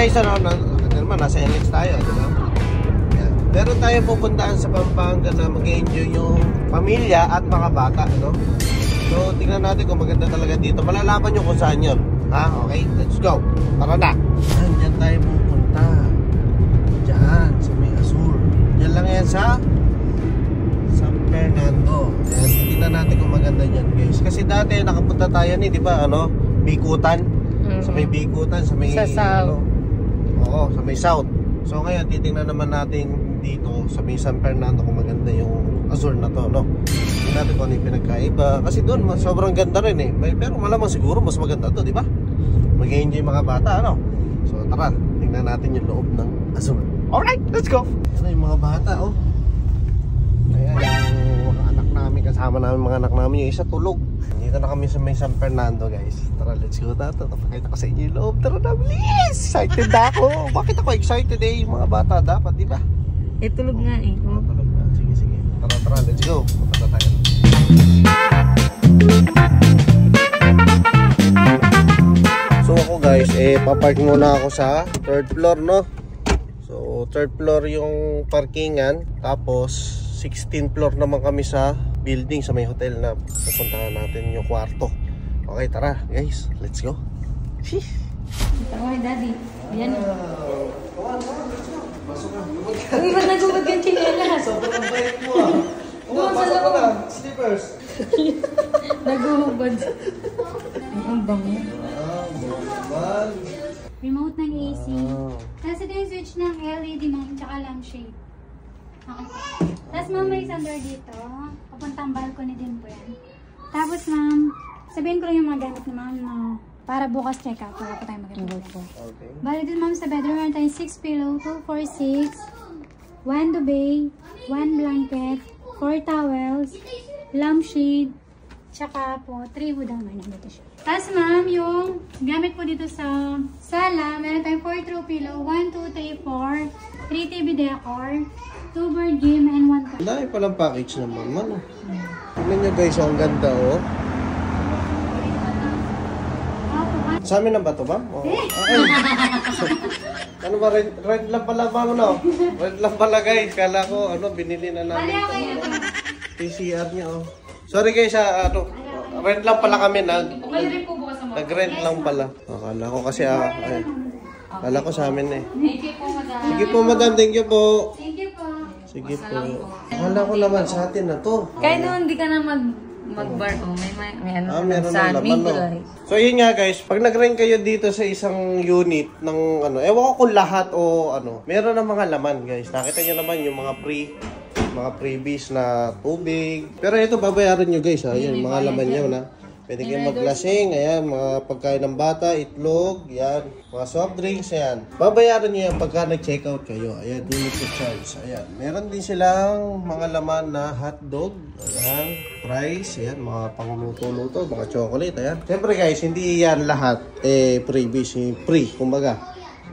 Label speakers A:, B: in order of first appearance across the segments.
A: guys, ano naman, nasa NX tayo, diba? Yan. Meron tayo pupuntaan sa Pampanga na mag-enjoy yung pamilya at mga bata, no? So, tingnan natin kung maganda talaga dito. Malalaman nyo kung saan yun. Ha? Okay, let's go. Tara na. Diyan tayo pupunta. Diyan, sa may Azul. Diyan lang yan sa San Fernando. Ayan, tingnan natin kung maganda yan, guys. Kasi dati nakapunta tayo ni, di ba, ano? Bikutan. Sa may Bikutan, sa may...
B: Sa South.
A: Oo, sa may South. So ngayon, titingnan naman natin dito sa may San Fernando kung maganda yung Azul na to, no? Tingnan natin kung ano yung pinagkaiba. Kasi doon, sobrang ganda rin eh. Pero malamang siguro mas maganda to, di ba? Mag-enjoy mga bata, ano? So tara, tingnan natin yung loob ng Azul. Alright, let's go! Ano yung mga bata, oh? Ayan, yung mga anak namin, kasama namin mga anak namin. Yung isa tulog. Dito na kami sa may San Fernando, guys. Tara, let's go na to. Pakita ko sa inyo yung loob. Tara na, please! Excited na ako. Bakit ako excited eh? Yung mga bata dapat, di ba?
B: Eh, tulog nga eh.
A: Oh, tulog na. Sige, sige. Tara, tara, let's go. Punta tayo. So ako guys, papark muna ako sa 3rd floor, no? So 3rd floor yung parkingan. Tapos 16th floor naman kami sa building, sa may hotel na pupuntahan natin yung kwarto. Okay, tara guys, let's go.
B: Tawag daddy. Ayan o. Uy, ba't nagubad yung chinelas?
A: Sobrang bait mo ah. Pasok ko na, slippers.
B: Nagubad. Ang bango.
C: Remote ng AC. Tapos ito yung switch ng LED ma'am, tsaka lampshade. Okay. Tapos ma'am, may isang door dito. Papuntang balcony din po yan. Tapos ma'am, sabihin ko lang yung mga gamit ni ma'am na para bukas check out. Wala po tayo mag-report.
A: Okay.
C: Bali din ma'am sa bedroom, meron tayong 6 pillow, 2 for 6, 1 duvet, 1 blanket, 4 towels, lampshade, tsaka po 3 wood armor na dito siya. Tapos ma'am, yung gamit po dito sa sala, meron tayong 4 throw pillow, 1, 2, 3, 4, 3 TV decor, 2 board game, and 1 top.
A: Dahil palang package naman, ano? Tignan nyo guys, ang ganda oh. Sa amin na ba ito ba? Oh. Ano ba, red lang pala ba ano? Red lang pala guys, kala ko ano, binili na namin ito. PCR niya oh. Sorry guys, ano, red lang pala kami, nag-red lang pala. Akala ko kasi, akala ko sa amin eh. Sige po madam, thank you po.
C: Thank you po.
A: Sige po. Akala ko naman sa atin na to.
B: Kahit naman hindi ka na mag-bar o may ano
A: meron
B: sa
A: na laman, no? So yun nga guys, pag nag-rent kayo dito sa isang unit ng ano, ewan ko kung lahat o ano, meron na mga laman guys. Nakita nyo naman yung mga freebies na tubig. Pero ito babayaran nyo guys ha, yun, mga laman nyo na. Pwede kayong maglasing, ayan, mga pagkain ng bata, itlog, yan, mga soft drinks, ayan. Babayaran nyo yan pagka nag-check out kayo, ayan, unit to charge, ayan. Meron din silang mga laman na hotdog, ayan, fries, ayan, mga pangluto-luto, mga chocolate, ayan. Siyempre guys, hindi yan lahat, freebies, free, kumbaga.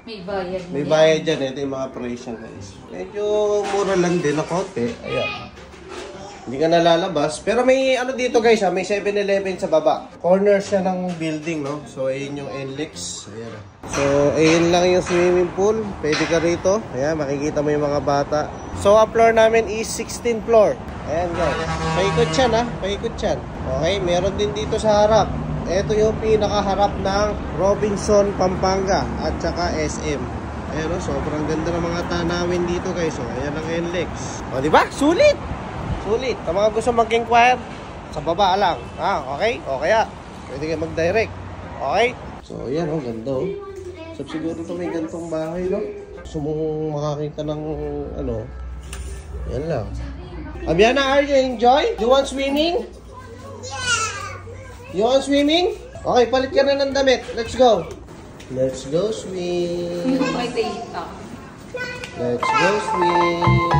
B: May bayad.
A: May bayad dyan, ito yung mga price yan guys. Medyo mura lang din na konti, ayan. Hindi ka nalalabas. Pero may ano dito guys ha, may 7-Eleven sa baba. Corner siya ng building, no? So ayun yung NLEX. Ayan. So ayun lang yung swimming pool. Pwede ka rito. Ayan, makikita mo yung mga bata. So ang floor namin is 16th floor. Ayan guys. Paikot siya na, paikot siya. Okay, meron din dito sa harap. Ito yung pinakaharap ng Robinson, Pampanga at saka SM. Ayan o, sobrang ganda ng mga tanawin dito guys. So ayan ang NLEX. O diba? Sulit! Sulit. Sa mga gusto mag-inquire, sa baba lang. Okay? O kaya, pwede kayo mag-direct. Okay? So, ayan. Ang ganda, oh. So, siguro ito may gantong bahay, no? Gusto mong makakita ng, ano, yan lang. Abiana, are you enjoy? You want swimming? You want swimming? Okay, palit ka na ng damit. Let's go. Let's go swim. Let's go swim.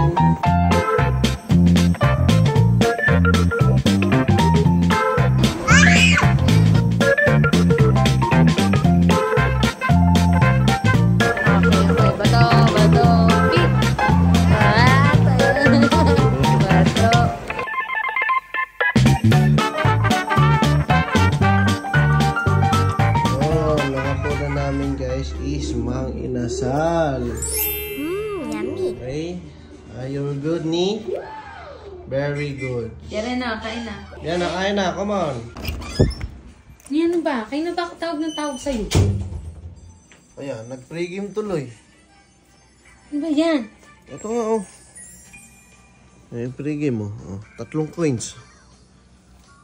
A: Mang inasal.
C: Yummy.
A: Okay. Are you good, ni? Very good.
B: Yan na, kain na.
A: Yan na, kaya na. Come on.
B: Yan ba? Kayo na ba tawag ng tawag sa'yo?
A: Ayan, nag-pregame tuloy.
B: Ano ba yan?
A: Ito nga, oh. Ayan, pregame, oh. 3 coins.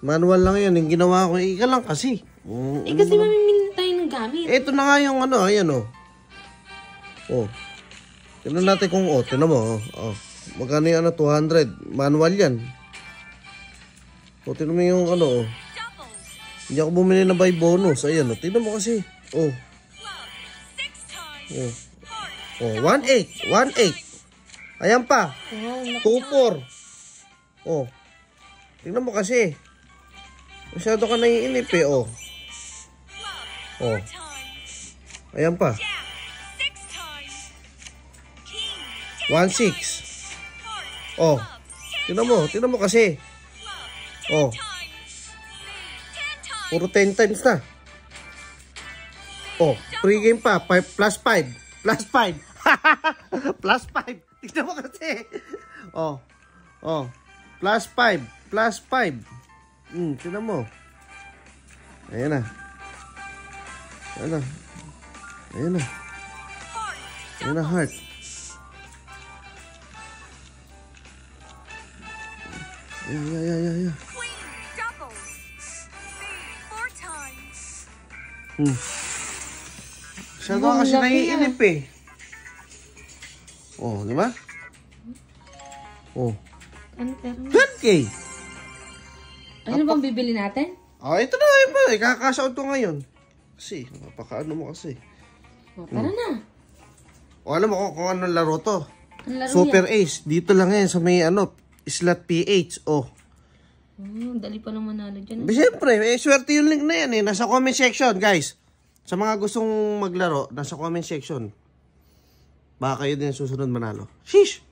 A: Manual lang yan. Yung ginawa ko, ika lang kasi.
B: Kasi mamimili tayo ng gamit.
A: Ito na nga yung ano, ayan, oh. Oh. Tignan natin kung, oh, tignan mo, oh. Oh. Magkano yung ano, 200. Manual yan. Oh, tignan mo yung ano, oh. Hindi ako bumili na buy bonus. Ayan, oh. Tignan mo kasi. Oh. Oh. Oh, 1-8. 1-8. Ayan pa. 2-4. Oh. Tignan mo kasi. Masyado ka naiinip eh, oh. Oh. Ayan pa. 1-6. Oh. Tignan mo kasi. Oh. Puro 10 times na. Oh, pre-game pa. 5 plus 5. Plus 5. Plus 5. Tignan mo kasi. Oh. Oh. Plus 5. Plus 5. Tignan mo. Ayan na. Ayan na. Ayan na. Ayan na, heart. Yeah. Masyado ka kasi naiinip eh. Oh, di ba? Oh.
B: Ano pero?
A: 10K!
B: Ano bang bibili natin?
A: Oh, ito na yun pa. Kakashout ko ngayon. Kasi, napakaano mo kasi.
B: O, tara na.
A: O, alam mo kung anong laro to.
B: Ang laro
A: Super Ace. Dito lang yan sa may ano, slot PH. Oh.
B: Dali pa lang manalo dyan.
A: Siyempre, swerte yung link na yan eh. Nasa comment section, guys. Sa mga gustong maglaro, nasa comment section. Baka kayo din susunod manalo. Sheesh!